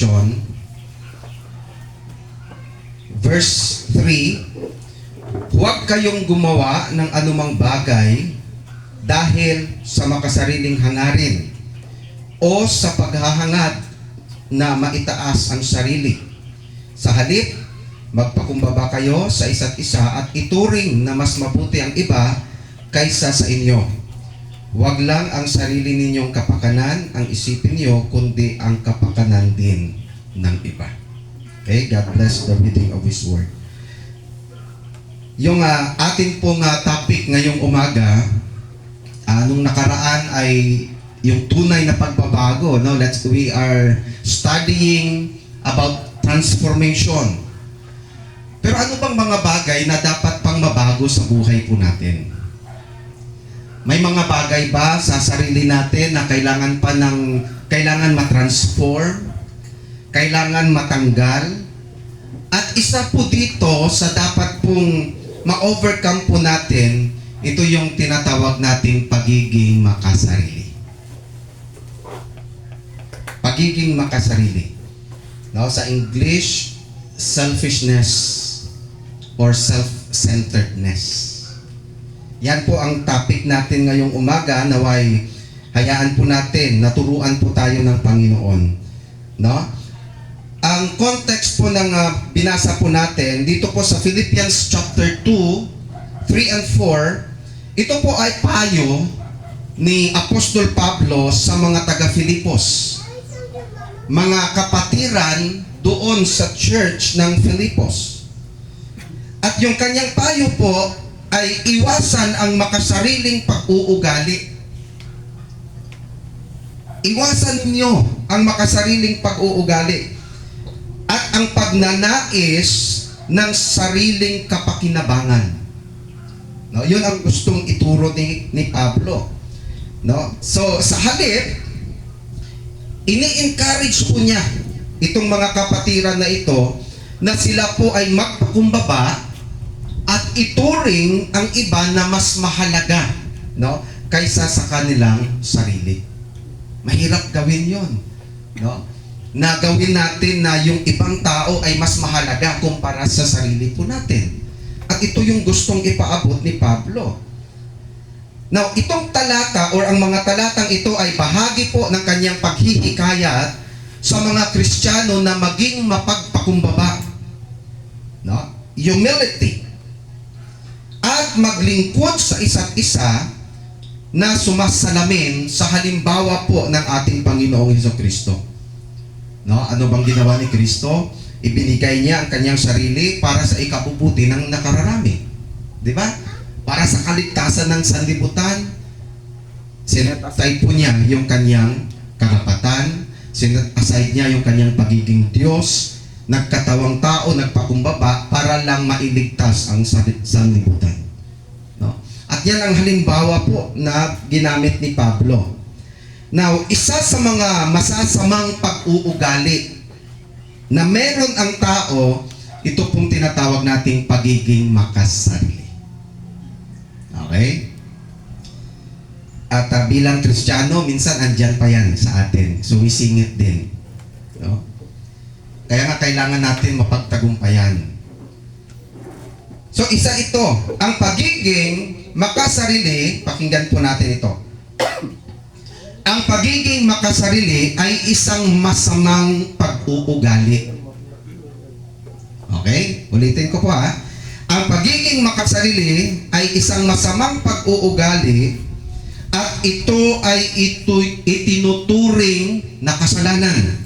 John, verse 3, huwag kayong gumawa ng anumang bagay dahil sa makasariling hangarin o sa paghahangad na maitaas ang sarili. Sa halip, magpakumbaba kayo sa isa't isa at ituring na mas mabuti ang iba kaysa sa inyo. Huwag lang ang sarili ninyong kapakanan ang isipin niyo, kundi ang kapakanan din ng iba. Okay? God bless the reading of His Word. Yung ating pong topic ngayong umaga, nung nakaraan ay yung tunay na pagbabago. No? We are studying about transformation. Pero ano bang mga bagay na dapat pang mabago sa buhay po natin? May mga bagay ba sa sarili natin na kailangan matransform, kailangan matanggal? At isa po dito sa dapat pong ma-overcome po natin, ito yung tinatawag nating pagiging makasarili. Pagiging makasarili. No, sa English, selfishness or self-centeredness. Yan po ang topic natin ngayong umaga. Naway hayaan po natin, naturuan po tayo ng Panginoon. No? Ang context po ng binasa po natin, dito po sa Philippians chapter 2, 3 and 4, ito po ay payo ni Apostol Pablo sa mga taga-Filipos. Mga kapatiran doon sa church ng Filipos. At yung kanyang payo po ay iwasan ang makasariling pag-uugali. Iwasan ninyo ang makasariling pag-uugali at ang pagnanais ng sariling kapakinabangan. No, yun ang gustong ituro ni Pablo. No? So, sa halip, ini-encourage po niya itong mga kapatiran na ito na sila po ay magpakumbaba at ituring ang iba na mas mahalaga, no, kaysa sa kanilang sarili. Mahirap gawin yon, no? Na gawin natin na yung ibang tao ay mas mahalaga kumpara sa sarili po natin. At ito yung gustong ipaabot ni Pablo. Now, itong talata or ang mga talatang ito ay bahagi po ng kanyang paghihikayat sa mga Kristiyano na maging mapagpakumbaba. No? Humility. At maglingkod sa isa't isa na sumasalamin sa halimbawa po ng ating Panginoong Hesukristo. No? Ano bang ginawa ni Kristo? Ibinigay niya ang kanyang sarili para sa ikabubuti ng nakararami. Di ba? Para sa kaligtasan ng sanlibutan, set-aside po niya yung kanyang karapatan, set-aside niya yung kanyang pagiging Diyos, nagkatawang tao, nagpakumbaba para lang mailigtas ang sanlibutan. No? At yan ang halimbawa po na ginamit ni Pablo. Now, isa sa mga masasamang pag-uugali na meron ang tao, ito pong tinatawag nating pagiging makasarili. Okay? At bilang Kristiyano, minsan andyan pa yan sa atin. Sumisingit din. No? Kaya nga kailangan natin mapagtagumpayan. So isa ito, ang pagiging makasarili, pakinggan po natin ito. Ang pagiging makasarili ay isang masamang pag-uugali. Okay? Ulitin ko po ha. Ang pagiging makasarili ay isang masamang pag-uugali at ito ay itinuturing na kasalanan.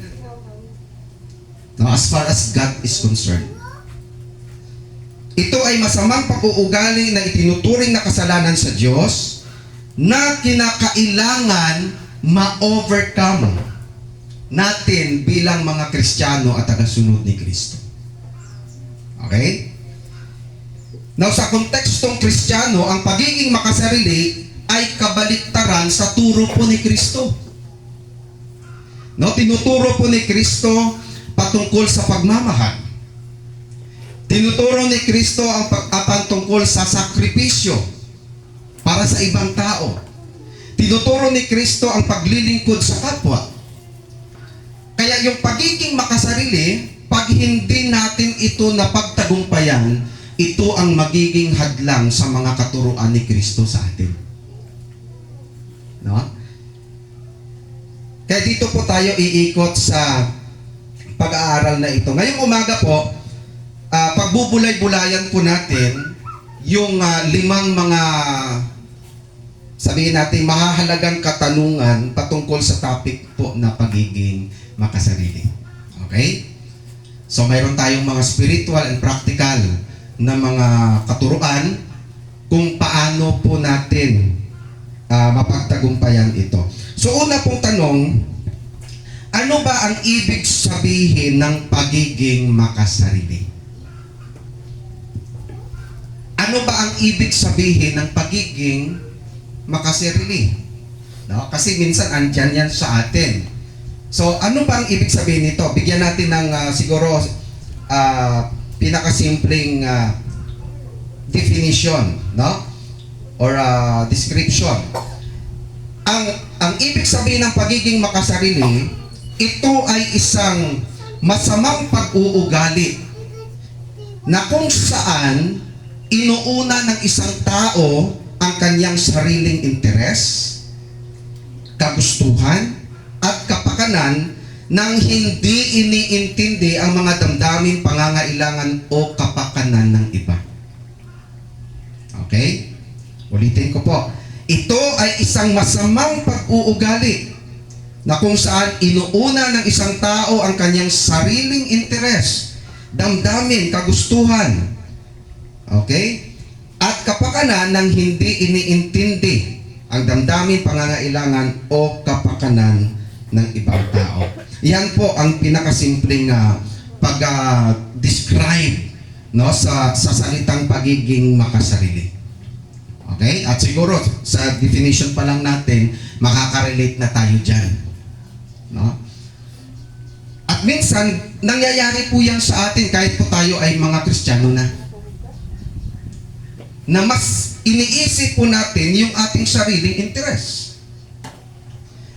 Now, as far as God is concerned. Ito ay masamang pag-uugali na itinuturing na kasalanan sa Diyos na kinakailangan ma-overcome natin bilang mga Kristiyano at tagasunod ni Kristo. Okay? Now, sa kontekstong Kristiyano, ang pagiging makasarili ay kabaliktaran sa turo po ni Kristo. No, tinuturo po ni Kristo patungkol sa pagmamahal. Tinuturo ni Kristo ang patungkol sa sakripisyo para sa ibang tao. Tinuturo ni Kristo ang paglilingkod sa kapwa. Kaya yung pagiging makasarili, pag hindi natin ito napagtagumpayan, ito ang magiging hadlang sa mga katuruan ni Kristo sa atin. No? Kaya dito po tayo iikot sa pag-aaral na ito. Ngayong umaga po, pagbubulay-bulayan po natin yung limang mga, sabihin natin, mahahalagang katanungan patungkol sa topic po na pagiging makasarili. Okay? So mayroon tayong mga spiritual and practical na mga katuruan kung paano po natin mapagtagumpayan ito. So una pong tanong, ano ba ang ibig sabihin ng pagiging makasarili? Ano ba ang ibig sabihin ng pagiging makasarili? No? Kasi minsan andyan yan sa atin. So ano ba ang ibig sabihin nito? Bigyan natin ng siguro pinakasimpleng definition, no? Or description. Ang ibig sabihin ng pagiging makasarili, ito ay isang masamang pag-uugali na kung saan inuuna ng isang tao ang kanyang sariling interes, kagustuhan, at kapakanan nang hindi iniintindi ang mga damdaming pangangailangan o kapakanan ng iba. Okay? Ulitin ko po. Ito ay isang masamang pag-uugali na kung saan inuuna ng isang tao ang kanyang sariling interes, damdamin, kagustuhan, okay? At kapakanan ng hindi iniintindi ang damdamin, pangangailangan o kapakanan ng ibang tao. Yan po ang pinakasimpleng pag-describe no, sa salitang pagiging makasarili. Okay? At siguro sa definition pa lang natin, makaka-relate na tayo dyan. No? At minsan, nangyayari po yan sa atin kahit po tayo ay mga Kristiyano na. Na mas iniisip po natin yung ating sariling interes.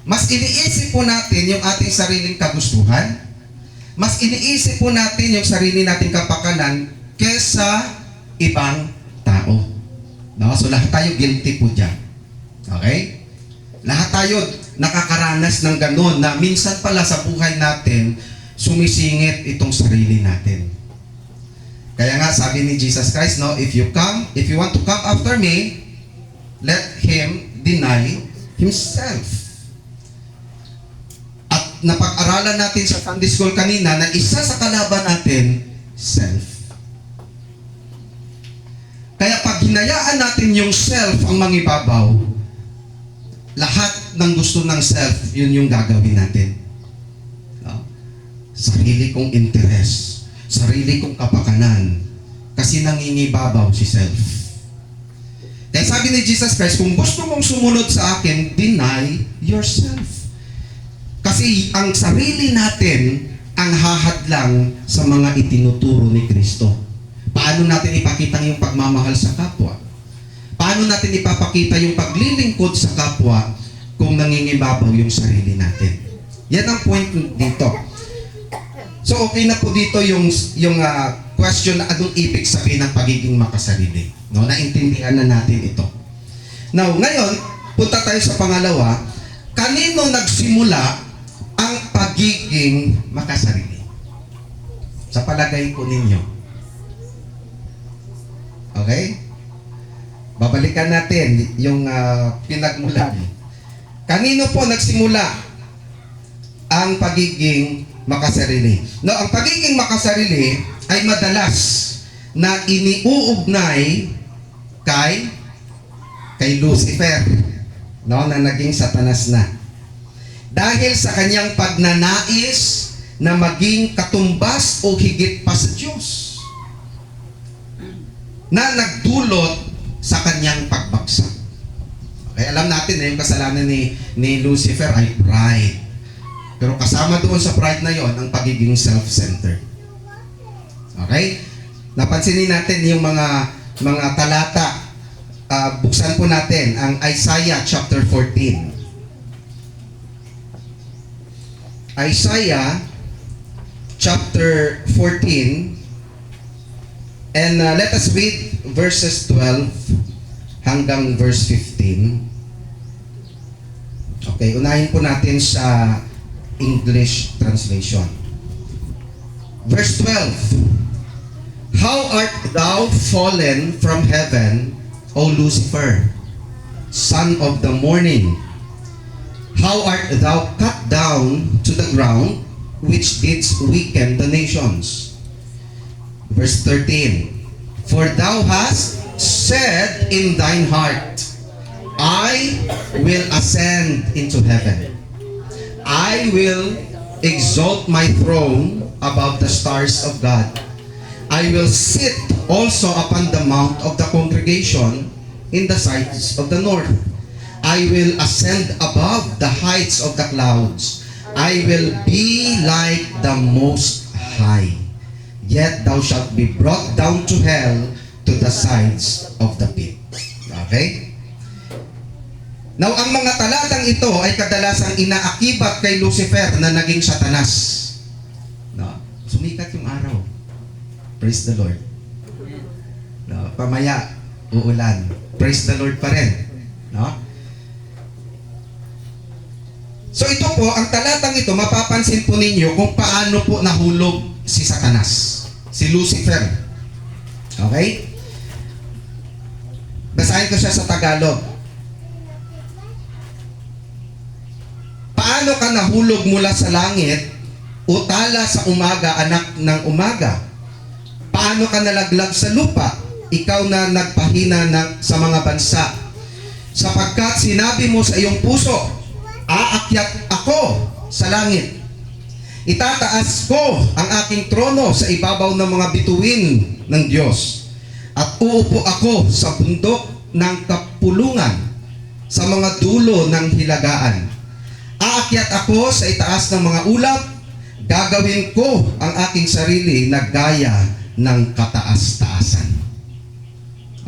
Mas iniisip po natin yung ating sariling kagustuhan. Mas iniisip po natin yung sarili nating kapakanan kesa ibang tao. No? So lahat tayo guilty po dyan. Okay? Lahat tayo nakakaranas ng ganun na minsan pala sa buhay natin sumisingit itong sarili natin. Kaya nga sabi ni Jesus Christ, no, if you want to come after me, let him deny himself. At napag-aralan natin sa Sunday School kanina na isa sa kalaban natin, self. Kaya pag hinayaan natin yung self ang mangibabaw, lahat ng gusto ng self, yun yung gagawin natin. No? Sarili kong interes, sarili kong kapakanan, kasi nangingibabaw si self. Kaya sabi ni Jesus Christ, kung gusto mong sumunod sa akin, deny yourself. Kasi ang sarili natin ang hahadlang sa mga itinuturo ni Kristo. Paano natin ipakita yung pagmamahal sa kapwa? Paano natin ipapakita yung paglilingkod sa kapwa kung nangingibabaw yung sarili natin? Yan ang point dito. So okay na po dito yung question na anong ibig sabihin ng pagiging makasarili. No, naintindihan na natin ito. Now, ngayon, punta tayo sa pangalawa. Kanino nagsimula ang pagiging makasarili? Sa palagay ko ninyo. Okay? Babalikan natin yung pinagmulan. Kanino po nagsimula ang pagiging makasarili? No, ang pagiging makasarili ay madalas na iniuugnay kay Lucifer, no, na naging Satanas na. Dahil sa kanyang pagnanais na maging katumbas o higit pa sa Diyos, na nagdulot sa kanyang pagbagsak. Okay, alam natin na yung kasalanan ni Lucifer ay pride. Pero kasama doon sa pride na yon ang pagiging self-centered. Okay? Napansinin natin yung mga talata. Buksan po natin ang Isaiah chapter 14. Isaiah chapter 14, and let us read verses 12 hanggang verse 15. Okay, unahin po natin sa English translation. Verse 12. How art thou fallen from heaven, O Lucifer, son of the morning? How art thou cut down to the ground, which didst weaken the nations? Verse 13. For thou hast said in thine heart, I will ascend into heaven. I will exalt my throne above the stars of God. I will sit also upon the mount of the congregation in the sides of the north. I will ascend above the heights of the clouds. I will be like the Most High. Yet thou shalt be brought down to hell, to the sides of the pit. Okay? Now, ang mga talatang ito ay kadalasang inaakibat kay Lucifer na naging Satanas. No? Sumikat yung araw. Praise the Lord. No? Pamaya, uulan. Praise the Lord pa rin. No? So ito po, ang talatang ito, mapapansin po ninyo kung paano po nahulog si Satanas, si Lucifer. Okay? Basahin ko siya sa Tagalog. Paano ka nahulog mula sa langit, o tala sa umaga, anak ng umaga? Paano ka nalaglag sa lupa, ikaw na nagpahina sa mga bansa? Sapagkat sinabi mo sa iyong puso, aakyat ako sa langit. Itataas ko ang aking trono sa ibabaw ng mga bituin ng Diyos. At uupo ako sa bundok ng kapulungan, sa mga dulo ng hilagaan. Aakyat ako sa itaas ng mga ulap, gagawin ko ang aking sarili na gaya ng kataas-taasan.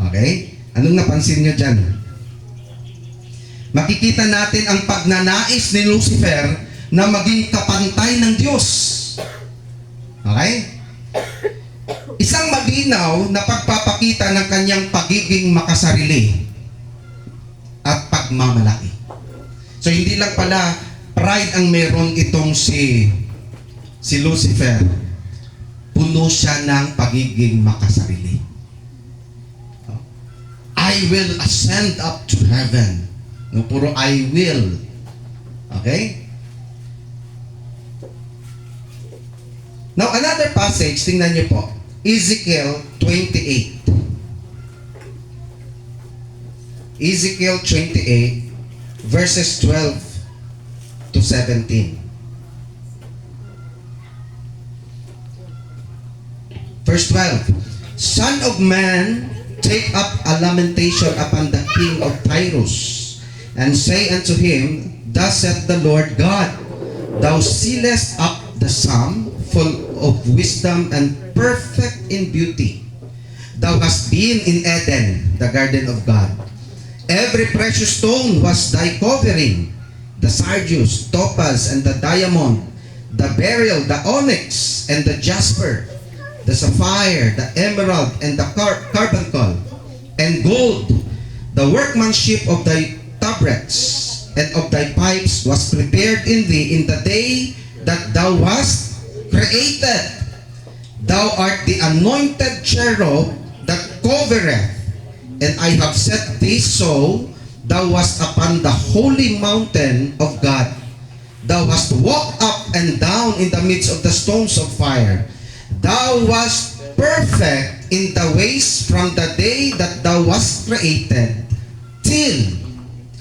Okay? Anong napansin nyo dyan? Makikita natin ang pagnanais ni Lucifer na maging kapantay ng Diyos. Okay? Isang malinaw na pagpapakita ng kanyang pagiging makasarili at pagmamalaki. So hindi lang pala pride ang meron itong si Lucifer. Puno siya ng pagiging makasarili. I will ascend up to heaven. No, puro I will. Okay? Now another passage, tingnan niyo po. Ezekiel 28. Ezekiel 28 verses 12 to 17. Verse 12. Son of man, take up a lamentation upon the king of Tyrus, and say unto him, Thus saith the Lord God, Thou sealest up the sum, full of wisdom and perfect in beauty. Thou hast been in Eden, the garden of God. Every precious stone was thy covering, the sardius, topaz, and the diamond, the beryl, the onyx, and the jasper, the sapphire, the emerald, and the carbuncle, and gold. The workmanship of thy tabrets and of thy pipes was prepared in thee in the day that thou wast created. Thou art the anointed cherub that covereth, and I have set thee so. Thou wast upon the holy mountain of God. Thou hast walked up and down in the midst of the stones of fire. Thou wast perfect in the ways from the day that thou wast created, till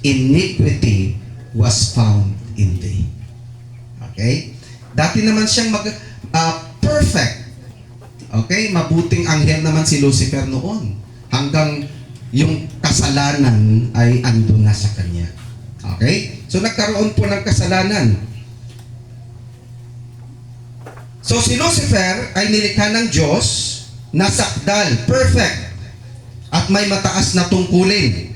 iniquity was found in thee. Okay? Dati naman siyang perfect. Okay? Mabuting anghel naman si Lucifer noon. Hanggang yung kasalanan ay andun na sa kanya. Okay? So nagkaroon po ng kasalanan. So si Lucifer ay nilikha ng Diyos na sakdal, perfect, at may mataas na tungkulin.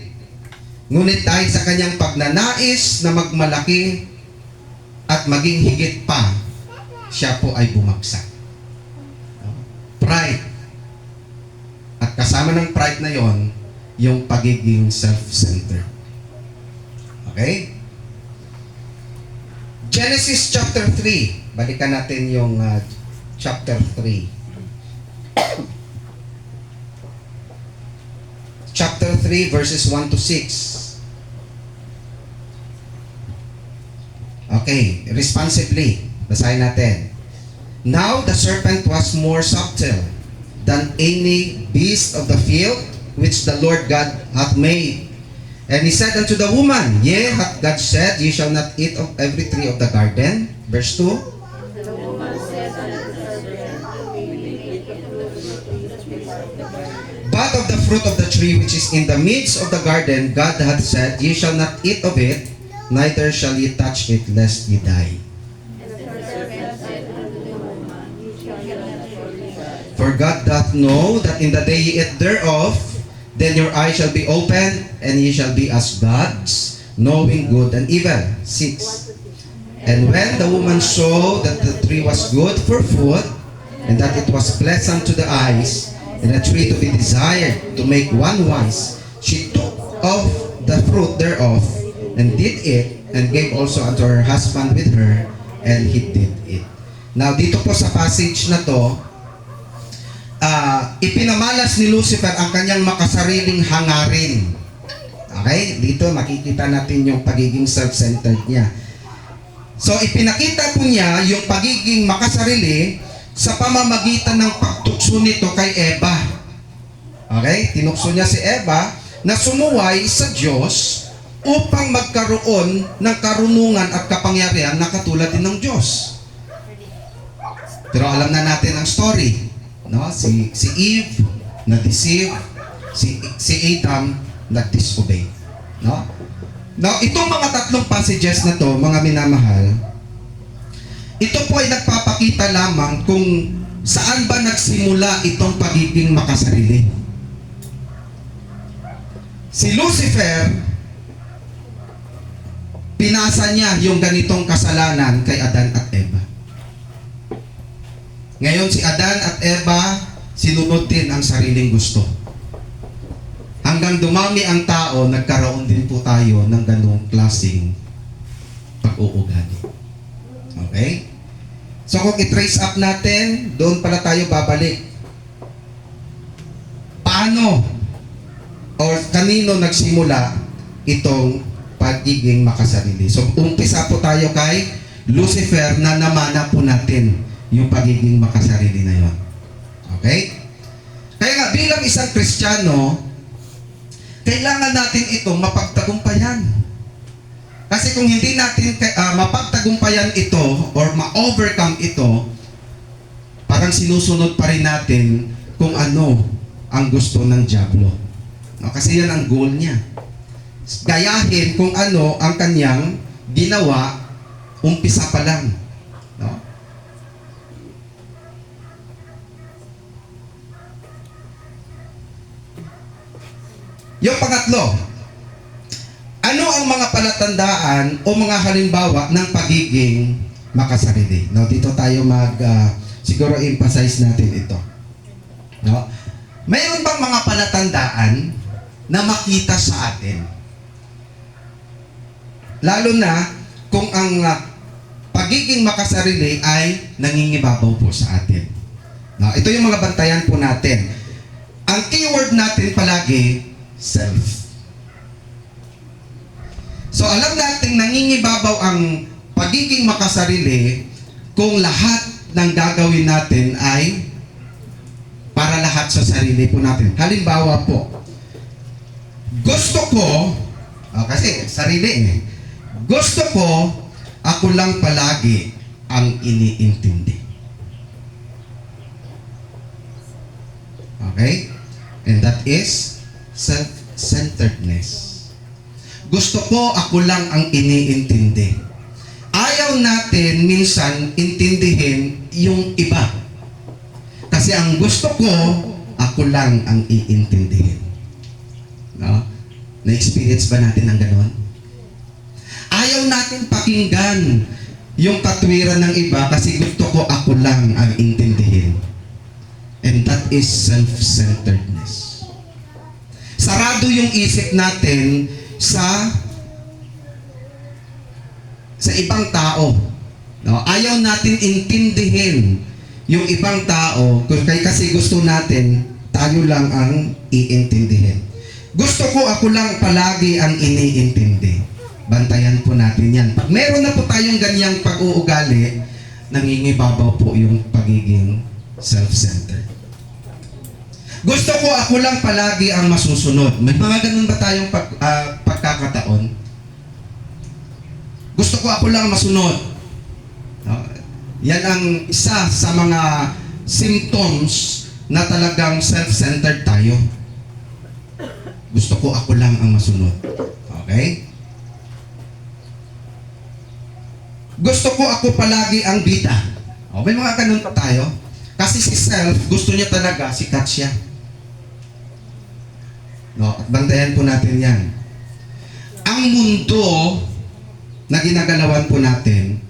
Ngunit dahil sa kanyang pagnanais na magmalaki at maging higit pa, siya po ay bumagsak. At kasama ng pride na yon, yung pagiging self-centered. Okay? Genesis chapter 3. Balikan natin yung chapter 3. Chapter 3 verses 1 to 6. Okay, responsibly. Basahin natin. Now the serpent was more subtle than any beast of the field which the Lord God hath made. And he said unto the woman, Yea, hath God said, Ye shall not eat of every tree of the garden? Verse 2. But of the fruit of the tree which is in the midst of the garden, God hath said, Ye shall not eat of it, neither shall ye touch it, lest ye die. For God doth know that in the day ye eat thereof, then your eyes shall be opened, and ye shall be as gods, knowing good and evil. 6. And when the woman saw that the tree was good for food, and that it was pleasant to the eyes, and a tree to be desired to make one wise, she took of the fruit thereof, and did eat, and gave also unto her husband with her, and he did eat. Now, dito po sa passage na to, ipinamalas ni Lucifer ang kanyang makasariling hangarin. Okay? Dito makikita natin yung pagiging self-centered niya. So, ipinakita po niya yung pagiging makasarili sa pamamagitan ng pagtukso nito kay Eva. Okay? Tinukso niya si Eva na sumuway sa Diyos upang magkaroon ng karunungan at kapangyarihan na katulad din ng Diyos. Pero alam na natin ang story. No? Si Eve na-deceive, si Adam nag-disobey. No? Now, itong mga tatlong passages na to, mga minamahal, ito po ay nagpapakita lamang kung saan ba nagsimula itong pagiging makasarili. Si Lucifer, pinasa niya yung ganitong kasalanan kay Adan at Eva. Ngayon si Adan at Eva, sinunod din ang sariling gusto. Hanggang dumami ang tao, nagkaroon din po tayo ng ganong klaseng pag-uugali. Okay? So kung i-trace up natin, doon pala tayo babalik. Paano o kanino nagsimula itong pagiging makasarili? So umpisa po tayo kay Lucifer na namana po natin yung pagiging makasarili na yon. Okay? Kaya nga bilang isang Kristiyano, kailangan natin itong mapagtagumpayan. Kasi kung hindi natin mapagtagumpayan ito or ma-overcome ito, parang sinusunod pa rin natin kung ano ang gusto ng dyablo. No? Kasi yan ang goal niya. Gayahin kung ano ang kanyang ginawa umpisa pa lang. No? Yung pangatlo, ano ang mga palatandaan o mga halimbawa ng pagiging makasarili? No, dito tayo siguro emphasize natin ito. No? Mayroon bang mga palatandaan na makita sa atin? Lalo na kung ang pagiging makasarili ay nangingibabaw po sa atin. No, ito yung mga bantayan po natin. Ang keyword natin palagi, self. So alam natin nangingibabaw ang pagiging makasarili kung lahat ng gagawin natin ay para lahat sa sarili po natin. Halimbawa po, gusto ko, kasi sarili gusto ko, ako lang palagi ang iniintindi. Okay? And that is self-centeredness. Gusto ko, ako lang ang iniintindi. Ayaw natin minsan intindihin yung iba. Kasi ang gusto ko, ako lang ang iintindihin. No? Na-experience ba natin ang ganon? Ayaw natin pakinggan yung katwiran ng iba kasi gusto ko, ako lang ang intindihin. And that is self-centeredness. limitado yung isip natin sa ibang tao. No? Ayaw natin intindihin yung ibang tao kasi gusto natin tayo lang ang iintindihin. Gusto ko ako lang palagi ang iniintindi. Bantayan po natin yan. Pag meron na po tayong ganyang pag-uugali, nangingibabaw po yung pagiging self-centered. Gusto ko ako lang palagi ang masusunod. May mga ganun ba tayong pagkakataon? Gusto ko ako lang masunod. No? Yan ang isa sa mga symptoms na talagang self-centered tayo. Gusto ko ako lang ang masunod. Okay? Gusto ko ako palagi ang bida. O, may mga ganun pa tayo. Kasi si self, gusto niya talaga, sikat siya. No, at bantayan po natin yan. Ang mundo na ginagalawan po natin,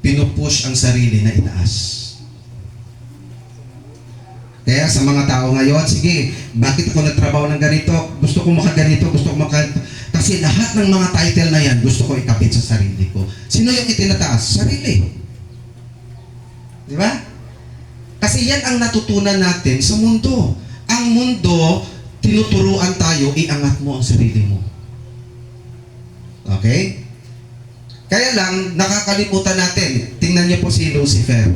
pinupush ang sarili na itaas. Kaya sa mga tao ngayon, sige, bakit ako nagtrabaho ng ganito? Gusto ko makaganito, gusto ko kasi lahat ng mga title na yan, gusto ko ikapit sa sarili ko. Sino yung itinataas? Sarili. Di ba? Kasi yan ang natutunan natin sa mundo. Ang mundo, tinuturuan tayo, iangat mo ang sarili mo. Okay? Kaya lang, nakakalimutan natin. Tingnan niyo po si Lucifer.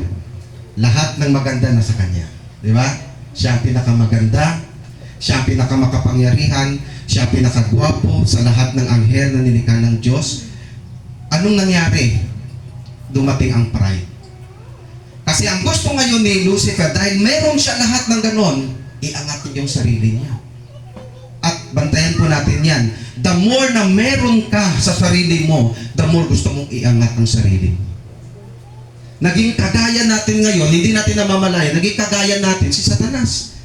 Lahat ng maganda na sa kanya. Di ba? Siya ang pinakamaganda, siya ang pinakamakapangyarihan, siya ang pinakagwapo sa lahat ng anghel na nilikha ng Diyos. Anong nangyari? Dumating ang pride. Kasi ang gusto ngayon ni Lucifer, dahil meron siya lahat ng ganon, iangat yung sarili niya. At bantayan po natin yan. The more na meron ka sa sarili mo, the more gusto mong iangat ang sarili mo. Naging kagaya natin ngayon, hindi natin namamalayan, naging kagaya natin si Satanas.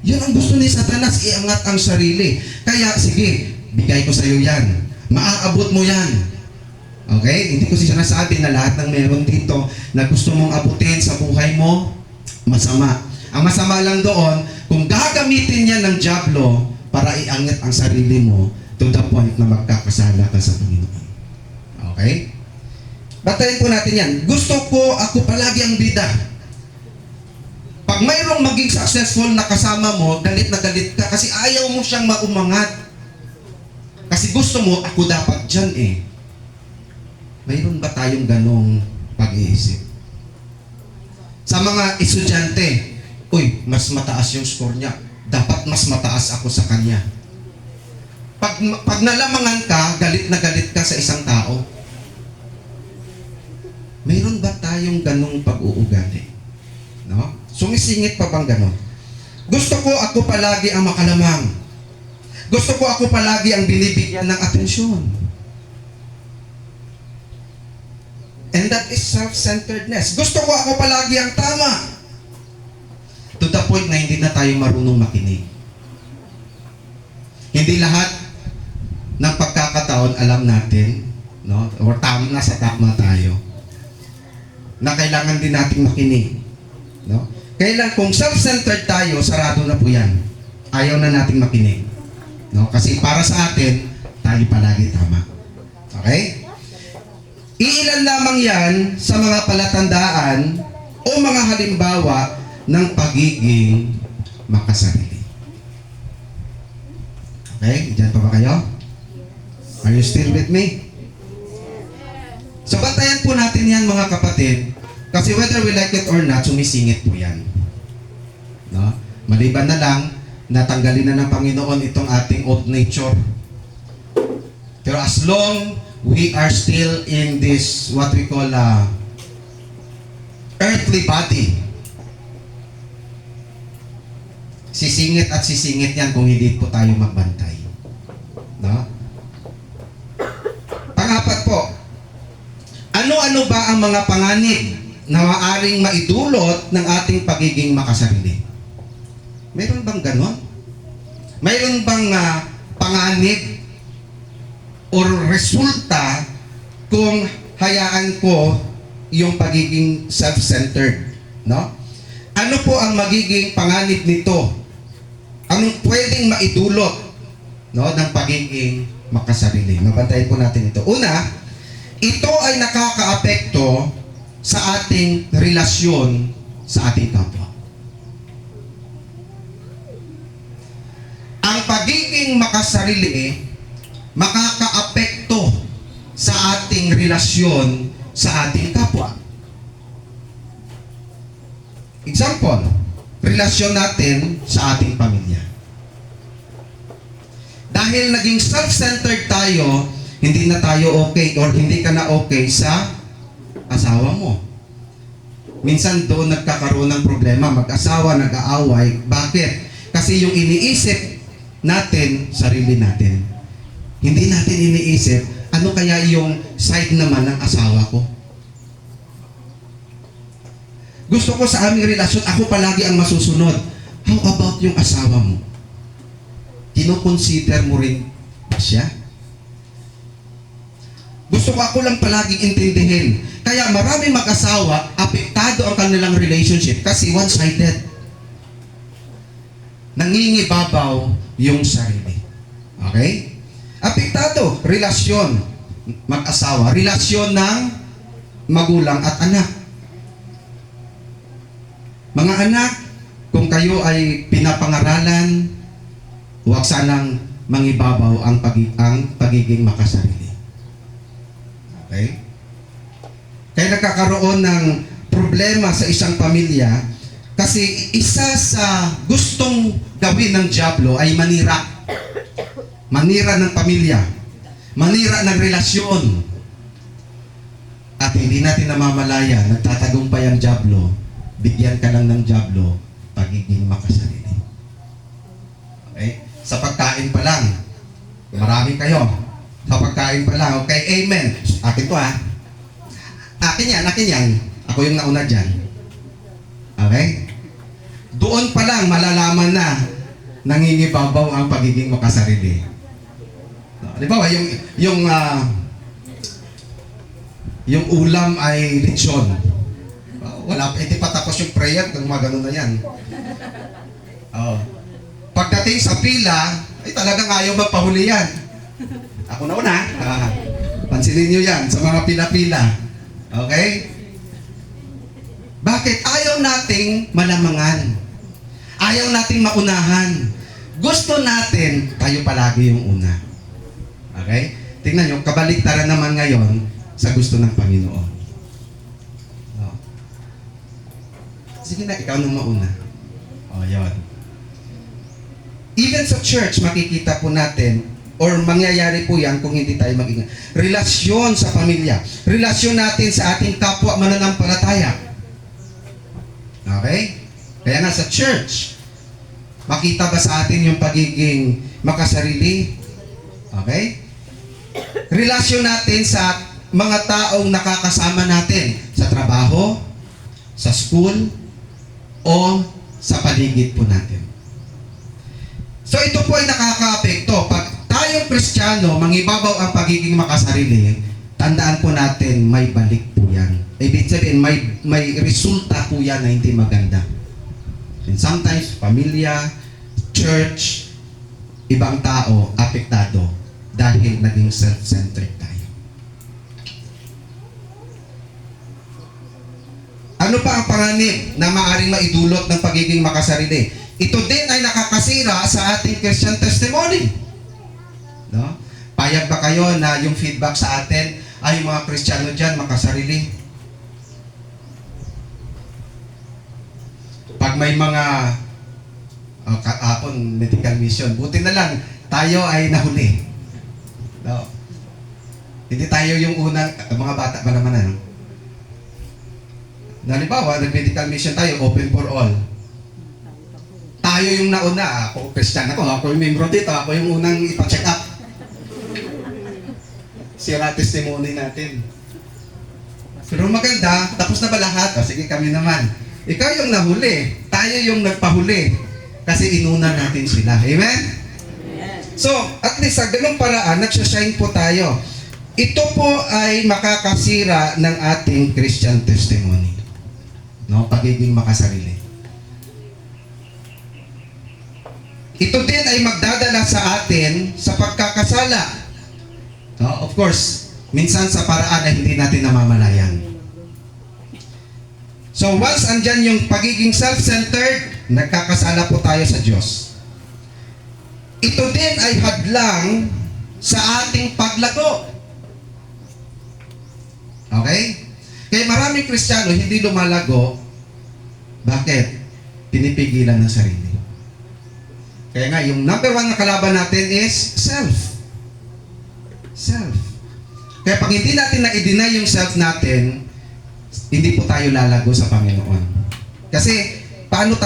Yun ang gusto ni Satanas, iangat ang sarili. Kaya, sige, bigay ko sa iyo yan. Maaabot mo yan. Okay? Hindi ko sinasabi na lahat ng meron dito na gusto mong abutin sa buhay mo, masama. Ang masama lang doon, kung gagamitin yan ng dyablo para iangat ang sarili mo to the point na magkakasala ka sa Panginoon. Okay? Batayin po natin yan. Gusto ko ako palagi ang bida. Pag mayroong maging successful na kasama mo, galit na galit ka kasi ayaw mo siyang maumangat. Kasi gusto mo, ako dapat dyan eh. Mayroon ba tayong ganong pag-iisip? Sa mga estudyante, uy, mas mataas yung score niya. Dapat mas mataas ako sa kanya. Pag nalamangan ka, galit na galit ka sa isang tao. Mayroon ba tayong ganong pag-uugali? No? Sumisingit pa bang ganon? Gusto ko ako palagi ang makalamang. Gusto ko ako palagi ang binibigyan ng atensyon. And that is self-centeredness. Gusto ko ako palagi ang tama. To the point na hindi na tayo marunong makinig. Hindi lahat ng pagkakataon alam natin, no? Or nasa tama tayo. Na kailangan din nating makinig. No? Kailan kung self-centered tayo, sarado na po yan. Ayaw na nating makinig. No? Kasi para sa atin, tayo palagi tama. Okay? Iilan lamang yan sa mga palatandaan o mga halimbawa ng pagiging makasarili. Okay? Diyan pa ba kayo? Are you still with me? So, bantayan po natin yan mga kapatid. Kasi whether we like it or not, sumisingit po yan. No? Maliban na lang, natanggalin na ng Panginoon itong ating old nature. Pero as long we are still in this, what we call earthly body, sisingit at sisingit yan kung hindi po tayo magbantay. No? Pang-apat po, ano-ano ba ang mga panganib na maaaring maidulot ng ating pagiging makasarili? Mayroon bang ganon? Mayroon bang panganib o resulta kung hayaan ko yung pagiging self-centered? No? Ano po ang magiging panganib nito? Anong pwedeng maidulot no, ng pagiging makasarili. Mabantayan po natin ito. Una, ito ay nakakaapekto sa ating relasyon sa ating kapwa. Ang pagiging makasarili makakaapekto sa ating relasyon sa ating kapwa. Example, relasyon natin sa ating pamilya. Dahil naging self-centered tayo, hindi na tayo okay or hindi ka na okay sa asawa mo. Minsan doon nagkakaroon ng problema, mag-asawa, nag-aaway. Bakit? Kasi yung iniisip natin, sarili natin. Hindi natin iniisip, ano kaya yung side naman ng asawa ko? Gusto ko sa aming relasyon, ako palagi ang masusunod. How about yung asawa mo? Kino-consider mo rin ba siya? Gusto ko ako lang palaging intindihin. Kaya maraming mag-asawa, apektado ang kanilang relationship kasi one-sided. Nangingibabaw yung sarili. Okay? Apektado, relasyon, mag-asawa, relasyon ng magulang at anak. Mga anak, kung kayo ay pinapangaralan, huwag sanang mangibabaw ang pagiging makasarili. Okay? Kaya nagkakaroon ng problema sa isang pamilya kasi isa sa gustong gawin ng dyablo ay manira. Manira ng pamilya. Manira ng relasyon. At hindi natin namamalaya, nagtatagumpay ang dyablo. Bigyan ka lang ng dyablo, pagiging makasarili. Okay? Sa pagkain pa lang, marami kayo. Sa pagkain pa lang, okay, amen. Akin to ha. Akin yan. Ako yung nauna dyan. Okay? Doon pa lang, malalaman na nangingibabaw ang pagiging makasarili. Halimbawa, yung ulam ay lechon. Wala pa, hindi pa tapos yung prayer kung magano na yan. Pagdating sa pila, ay talagang ayaw magpahuli yan. Ako na una. Pansinin nyo yan sa mga pila-pila. Okay? Bakit? Ayaw nating malamangan. Ayaw nating maunahan. Gusto natin, tayo palagi yung una. Okay? Tingnan nyo, kabaliktaran naman ngayon sa gusto ng Panginoon. Sige na, ikaw nang mauna. Yun. Even sa church, makikita po natin, or mangyayari po yan kung hindi tayo mag-ingat. Relasyon sa pamilya. Relasyon natin sa ating kapwa mananampalataya. Okay? Kaya nga sa church, makita ba sa atin yung pagiging makasarili? Okay? Relasyon natin sa mga taong nakakasama natin sa trabaho, sa school, o sa paligid po natin. So ito po ay nakakaapekto. Pag tayong Kristiyano, mangibabaw ang pagiging makasarili, tandaan po natin, may balik po yan. Ibig sabihin, may resulta po yan na hindi maganda. And sometimes, pamilya, church, ibang tao, apektado dahil naging self-centered tayo. Ano pa ang panganib na maaaring maidulot ng pagiging makasarili? Ito din ay nakakasira sa ating Christian testimony. No? Payag ba kayo na yung feedback sa atin ay mga Kristiyano dyan makasarili? Pag may mga kahapon medical mission, buti na lang tayo ay nahuli. No? Hindi tayo yung unang, mga bata pa naman ano? Halimbawa, nag-medical mission tayo, open for all. Tayo yung nauna, ako Christian ako yung membro dito, ako yung unang ipa-check up. Sira testimony natin. Pero maganda, tapos na ba lahat? Sige kami naman. Ikaw yung nahuli, tayo yung nagpahuli. Kasi inuna natin sila. Amen? So, at least sa ganung paraan, nagsashine po tayo. Ito po ay makakasira ng ating Christian testimony. No, pagiging makasarili. Ito din ay magdadala sa atin sa pagkakasala. Of course, minsan sa paraan na hindi natin namamalayan. So once andyan yung pagiging self-centered, nagkakasala po tayo sa Diyos. Ito din ay hadlang sa ating paglago. Okay? Kaya maraming Kristiyano hindi lumalago. Bakit? Pinipigilan ng sarili. Kaya nga, yung number one na kalaban natin is self. Self. Kaya pag hindi natin na-i-deny yung self natin, hindi po tayo lalago sa Panginoon. Kasi, paano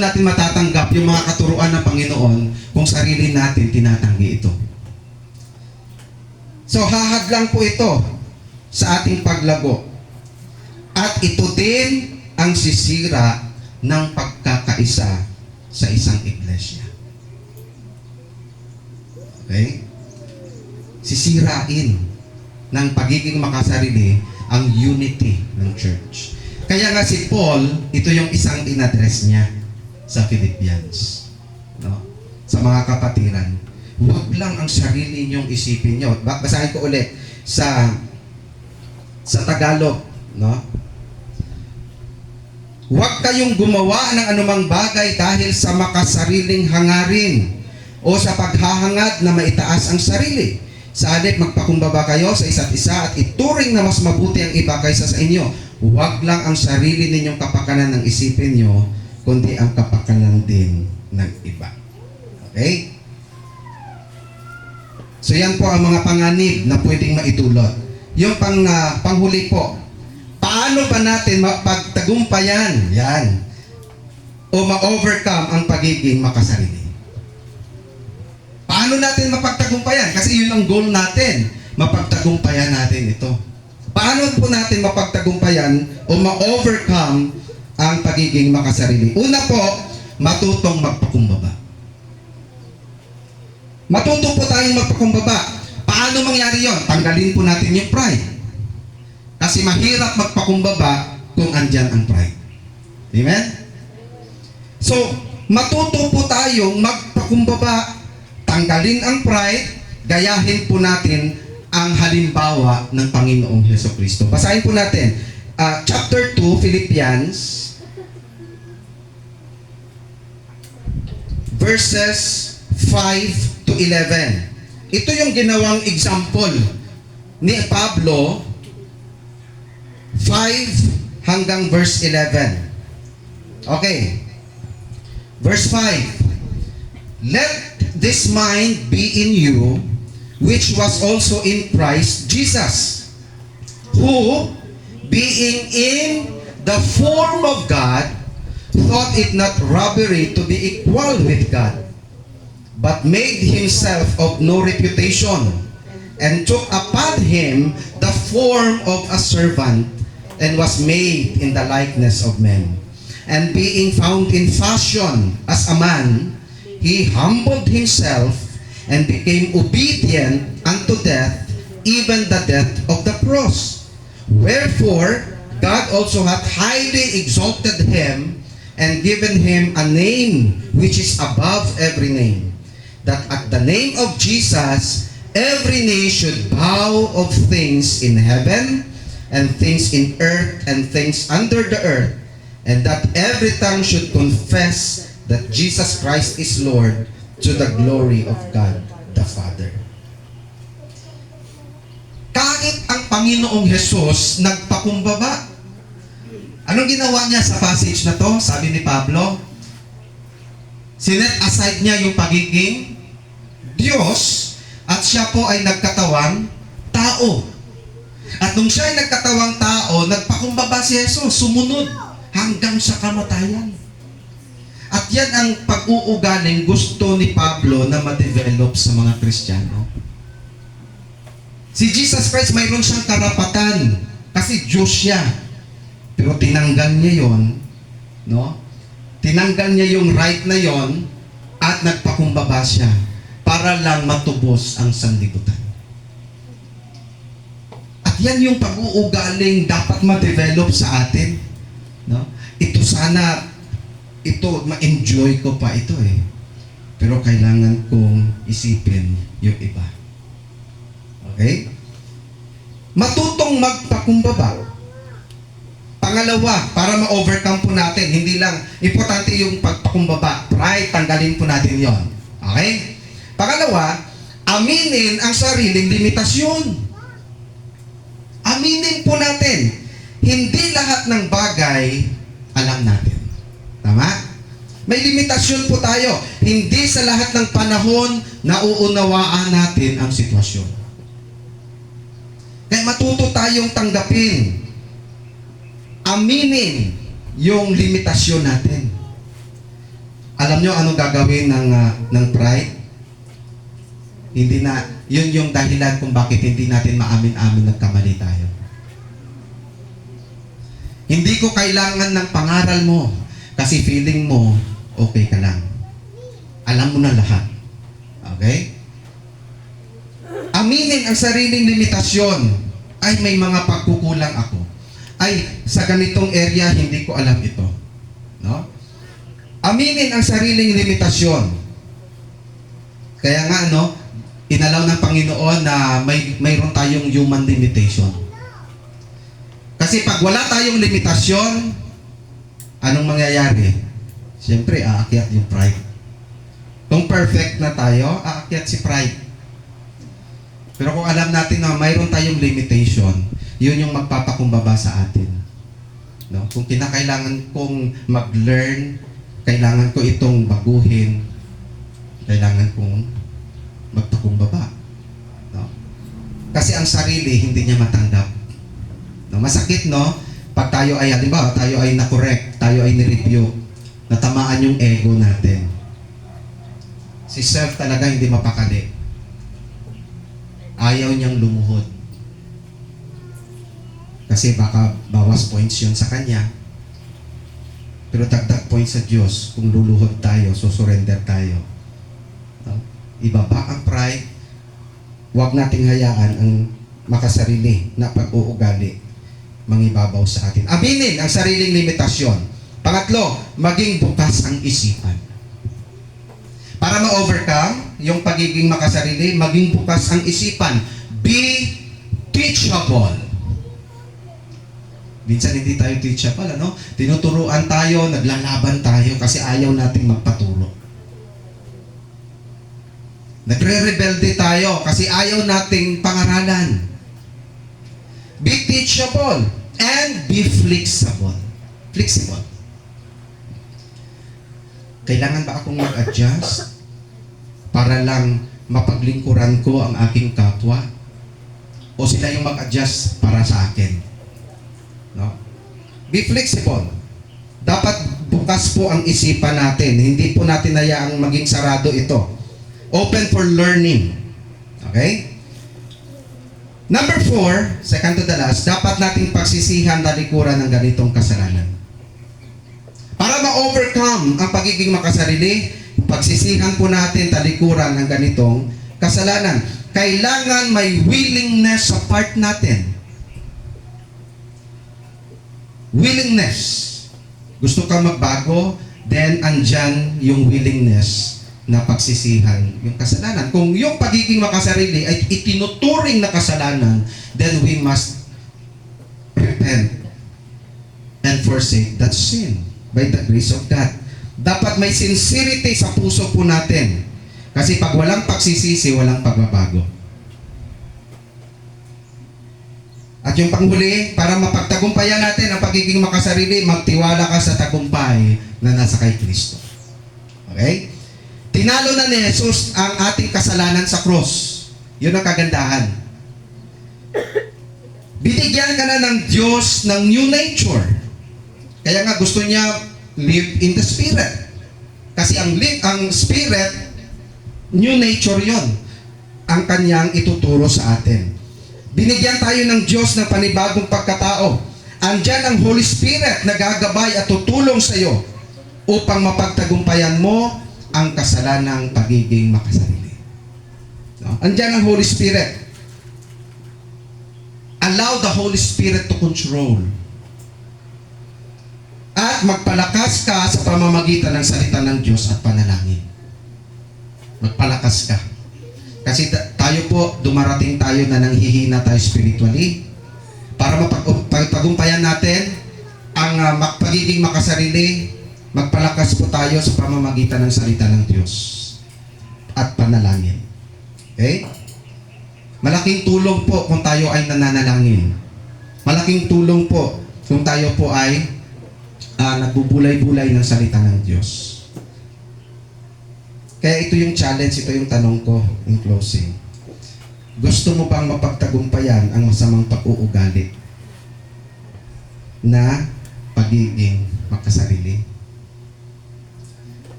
natin matatanggap yung mga katuruan ng Panginoon kung sarili natin tinatanggi ito? So, hahadlang po ito sa ating paglago. At ito din ang sisira ng pagkakaisa sa isang iglesia. Okay? Sisirain ng pagiging makasarili ang unity ng church. Kaya nga si Paul, ito yung isang in-address niya sa Philippians. No? Sa mga kapatiran. Huwag lang ang sarili niyong isipin niyo. Basahin ko ulit sa Tagalog. No? Huwag kayong gumawa ng anumang bagay dahil sa makasariling hangarin o sa paghahangad na maitaas ang sarili. Sa halip, magpakumbaba kayo sa isa't isa at ituring na mas mabuti ang iba kaysa sa inyo. Huwag lang ang sarili ninyong kapakanan ng isipin nyo, kundi ang kapakanan din ng iba. Okay? So yan po ang mga panganib na pwedeng maitulot. Yung panghuli po, paano ba natin mapagtagumpayan yan o ma-overcome ang pagiging makasarili? Paano natin mapagtagumpayan? Kasi yun ang goal natin. Mapagtagumpayan natin ito. Paano po natin mapagtagumpayan o ma-overcome ang pagiging makasarili? Una po, matutong magpakumbaba. Matuto po tayong magpakumbaba. Paano mangyari yon? Tanggalin po natin yung pride. Kasi mahirap magpakumbaba kung andyan ang pride. Amen? So, matuto po tayong magpakumbaba. Tanggalin ang pride, gayahin po natin ang halimbawa ng Panginoong Hesukristo. Basahin po natin, chapter 2, Philippians, verses 5 to 11. Ito yung ginawang example ni Pablo, 5 hanggang verse 11. Okay. Verse 5. Let this mind be in you, which was also in Christ Jesus, who, being in the form of God, thought it not robbery to be equal with God, but made himself of no reputation, and took upon him the form of a servant, and was made in the likeness of men. And being found in fashion as a man, he humbled himself and became obedient unto death, even the death of the cross. Wherefore, God also hath highly exalted him and given him a name which is above every name, that at the name of Jesus every knee should bow, of things in heaven and things in earth and things under the earth, and that every tongue should confess that Jesus Christ is Lord, to the glory of God the Father. Kahit ang Panginoong Hesus nagpakumbaba. Anong ginawa niya sa passage na to? Sabi ni Pablo, sinet aside niya yung pagiging Diyos at siya po ay nagkatawang tao. At nung siya ay nagkatawang tao, nagpakumbaba si Jesus, sumunod hanggang sa kamatayan. At yan ang pag-uugaling gusto ni Pablo na ma-develop sa mga Kristiyano. Si Jesus Christ, mayroon siyang karapatan kasi Diyos siya. Pero tinanggal niya yon, no? Tinanggal niya yung right na yon at nagpakumbaba siya para lang matubos ang sanlibutan. At yan yung pag-uugaling dapat ma-develop sa atin, no? Ito sana, ito, ma-enjoy ko pa ito eh. pero kailangan kong isipin yung iba. Okay? Matutong magpakumbaba. Pangalawa, para ma-overcome po natin, hindi lang importante yung pagpakumbaba. Pride, tanggalin po natin yon. Okay? Pangalawa, aminin ang sariling limitasyon. Aminin po natin, hindi lahat ng bagay alam natin. Tama? May limitasyon po tayo. Hindi sa lahat ng panahon nauunawaan natin ang sitwasyon. Kaya matuto tayong tanggapin, aminin yung limitasyon natin. Alam nyo anong gagawin ng pride? Hindi na, yun yung dahilan kung bakit hindi natin maamin-amin nagkamali tayo. Hindi ko kailangan ng pangaral mo kasi feeling mo okay ka lang. Alam mo na lahat. Okay? Aminin ang sariling limitasyon. Ay, may mga pagkukulang ako. Ay, sa ganitong area, hindi ko alam ito. No? Aminin ang sariling limitasyon. Kaya nga, inalaw ng Panginoon na mayroon tayong human limitation. Kasi pag wala tayong limitasyon, anong mangyayari? Siyempre, aakyat yung pride. Kung perfect na tayo, aakyat si pride. Pero kung alam natin na mayroon tayong limitation, yun yung magpapakumbaba sa atin. No? Kung kinakailangan kong mag-learn, kailangan ko itong baguhin, kailangan kong magpakumbaba. No? Kasi ang sarili, hindi niya matanggap. No? Masakit, no? Pag tayo ay, halimbawa, tayo ay na-correct, tayo ay ni-review, natamaan yung ego natin. Si self talaga hindi mapakali. Ayaw niyang lumuhod. Kasi baka bawas points yun sa kanya. Pero dagdag points sa Diyos kung luluhod tayo, susurrender tayo. No? Ibaba ang pride. Huwag nating hayaan ang makasarili na pag-uugali mangibabaw sa atin. Aminin ang sariling limitasyon. Pangatlo, maging bukas ang isipan. Para ma-overcome yung pagiging makasarili, maging bukas ang isipan. Be teachable. Minsan hindi tayo teachable, Tinuturuan tayo, naglalaban tayo kasi ayaw nating magpaturo. Nagre-rebelde tayo kasi ayaw nating pangaralan. Be teachable and be flexible. Flexible. Kailangan ba akong mag-adjust para lang mapaglingkuran ko ang aking kapwa? O sila yung mag-adjust para sa akin? No? Be flexible. Dapat bukas po ang isipan natin. Hindi po natin hayaang maging sarado ito. Open for learning. Okay? Number 4, second to the last, dapat nating pagsisihan talikuran ng ganitong kasalanan. Para ma-overcome ang pagiging makasarili, pagsisihan po natin talikuran ng ganitong kasalanan. Kailangan may willingness sa part natin. Willingness. Gusto kang magbago, then andyan yung willingness na pagsisihan yung kasalanan. Kung yung pagiging makasarili ay itinuturing na kasalanan, then we must repent and forsake that sin. By the grace of God. Dapat may sincerity sa puso po natin. Kasi pag walang pagsisisi, walang pagbabago. At yung panghuli, para mapagtagumpayan natin ang pagiging makasarili, magtiwala ka sa tagumpay na nasa kay Kristo. Okay? Tinalo na ni Jesus ang ating kasalanan sa cross. Yun ang kagandahan. Binigyan ka na ng Diyos ng new nature. Kaya nga gusto niya live in the Spirit. Kasi ang Spirit, new nature yon, ang kanyang ituturo sa atin. Binigyan tayo ng Diyos ng panibagong pagkatao. Andyan ang Holy Spirit na gagabay at tutulong sa iyo upang mapagtagumpayan mo ang kasalanang pagiging makasarili. No? Andyan ang Holy Spirit. Allow the Holy Spirit to control. At magpalakas ka sa pamamagitan ng salita ng Diyos at panalangin. Magpalakas ka. Kasi tayo po, dumarating tayo na nanghihina tayo spiritually. Para mapagtagumpayan natin ang pagiging makasarili, magpalakas po tayo sa pamamagitan ng salita ng Diyos at panalangin. Okay? Malaking tulong po kung tayo ay nananalangin. Malaking tulong po kung tayo po ay nagbubulay-bulay ng salita ng Diyos. Kaya ito yung challenge, ito yung tanong ko in closing. Gusto mo bang mapagtagumpayan ang masamang pag-uugali na pagiging makasarili?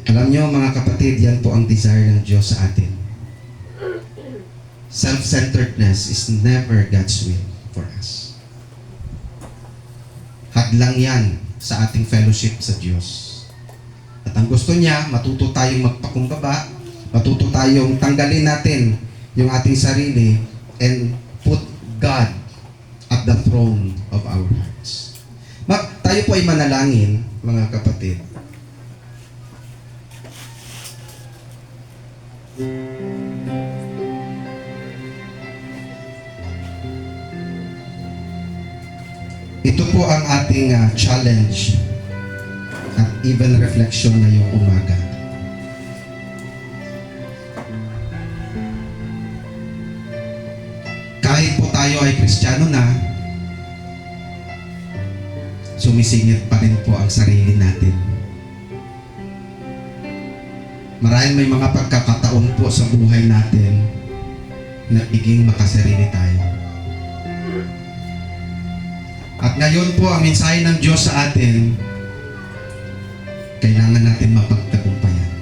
Alam nyo mga kapatid, yan po ang desire ng Diyos sa atin. Self-centeredness is never God's will for us. Hadlang yan sa ating fellowship sa Diyos. At ang gusto niya, matuto tayong magpakumbaba, matuto tayong tanggalin natin yung ating sarili and put God at the throne of our hearts. Tayo po ay manalangin, mga kapatid. Ito po ang ating challenge at even reflection ngayong umaga. Kahit po tayo ay Kristiyano na, sumisingit pa rin po ang sarili natin. Maraming may mga pagkakataon po sa buhay natin na iging makasarili tayo. At ngayon po, ang mensahe ng Diyos sa atin, kailangan natin mapagtagumpayan.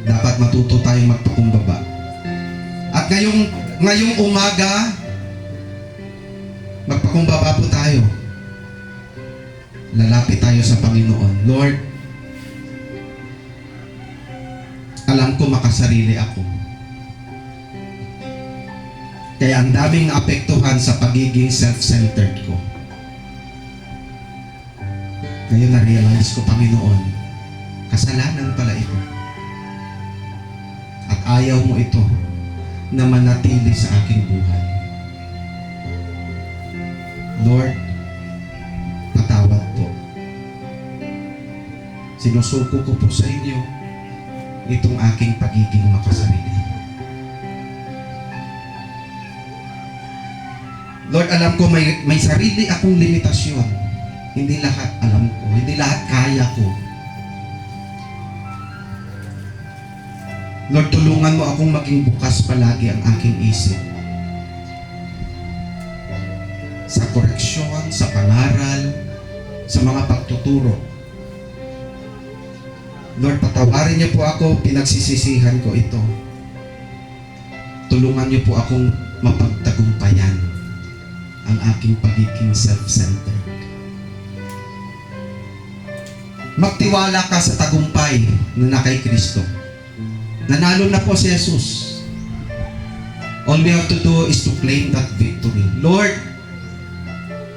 Dapat matuto tayong magpakumbaba. At ngayong umaga, magpakumbaba po tayo. Lalapit tayo sa Panginoon. Lord, alam ko makasarili ako. Kaya ang daming naapektuhan sa pagiging self-centered ko. Ngayon na-realize ko, Panginoon, kasalanan pala ito. At ayaw mo ito na manatili sa aking buhay. Lord, patawad po. Sinusuko ko po sa inyo itong aking pagiging makasarili. Lord, alam ko may sarili akong limitasyon. Hindi lahat alam ko. Hindi lahat kaya ko. Lord, tulungan mo akong maging bukas palagi ang aking isip. Sa koreksyon, sa pangaral, sa mga pagtuturo. Lord, patawarin niyo po ako, pinagsisisihan ko ito. Tulungan niyo po akong mapagtagumpayan ang aking pagiging self-centered. Magtiwala ka sa tagumpay na kay Kristo. Nanalo na po si Jesus. All we have to do is to claim that victory. Lord,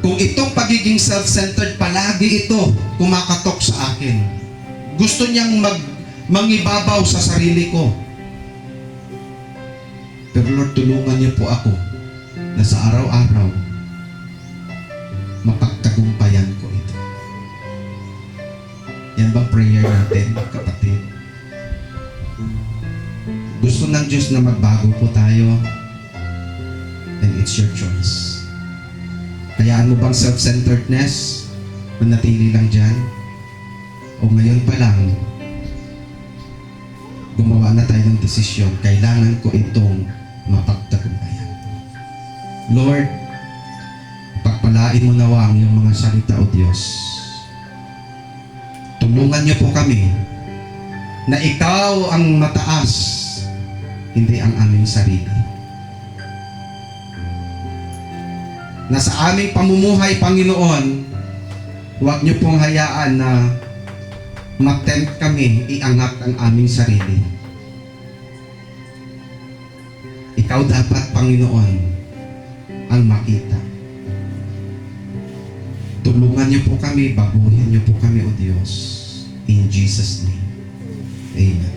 kung itong pagiging self-centered palagi ito kumakatok sa akin, gusto niyang mangibabaw sa sarili ko. Pero Lord, tulungan niyo po ako na sa araw-araw mapagtagumpayan ko ito. Yan bang prayer natin, kapatid? Gusto ng Diyos na magbago po tayo, and it's your choice. Hayaan mo bang self-centeredness manatili lang dyan? O ngayon pa lang, gumawa na tayo ng desisyon, kailangan ko itong mapagtagumpayan. Lord, pagpalain mo nawa ang iyong mga salita, O Diyos. Tulungan niyo po kami na ikaw ang mataas, hindi ang aming sarili. Na sa aming pamumuhay, Panginoon, huwag niyo pong hayaan na matempt kami iangat ang aming sarili. Ikaw dapat, Panginoon, ang makita. Tulungan niyo po kami, baguhin niyo po kami, O Diyos. In Jesus' name. Amen.